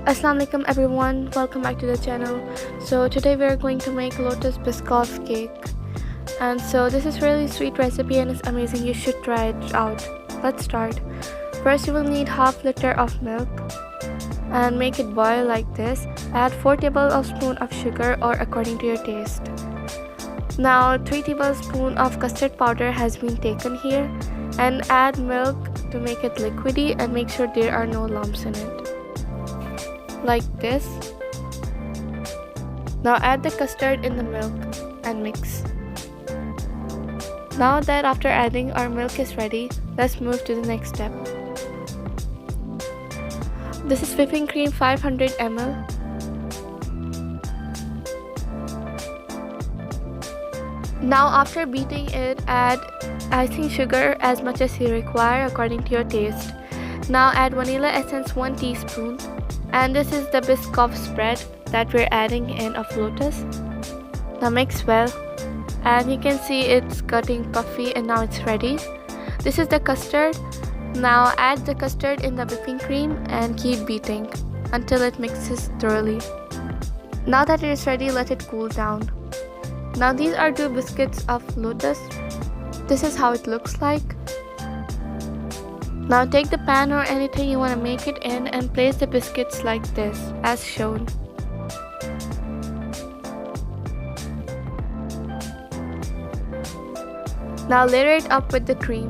Assalamu alaikum everyone, welcome back to the channel. So today we are going to make Lotus Biscoff cake, and so this is really sweet recipe and it's amazing. You should try it out. Let's start. First you will need half liter of milk and make it boil like this. Add 4 tablespoons of sugar or according to your taste. Now 3 tablespoons of custard powder has been taken here, and add milk to make it liquidy and make sure there are no lumps in it. Like this. Now add the custard in the milk and mix. Now that after adding our milk is ready, let's move to the next step. This is whipping cream 500 ml. Now after beating it, add icing sugar as much as you require according to your taste. Now add vanilla essence 1 teaspoon. And this is the Biscoff spread that we're adding in of Lotus. Now mix well, and you can see it's getting puffy and now it's ready. This is the custard. Now add the custard in the whipping cream and keep beating until it mixes thoroughly. Now that it is ready, let it cool down. Now these are 2 biscuits of Lotus. This is how it looks like. Now take the pan or anything you want to make it in and place the biscuits like this as shown. Now layer it up with the cream.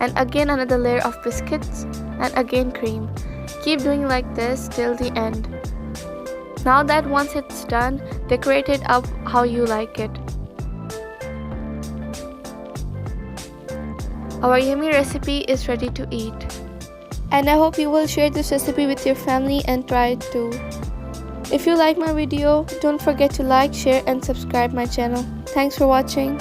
And again another layer of biscuits and again cream. Keep doing like this till the end. Now that once it's done, decorate it up how you like it. Our yummy recipe is ready to eat. And I hope you will share this recipe with your family and try it too. If you like my video, don't forget to like, share and subscribe my channel. Thanks for watching.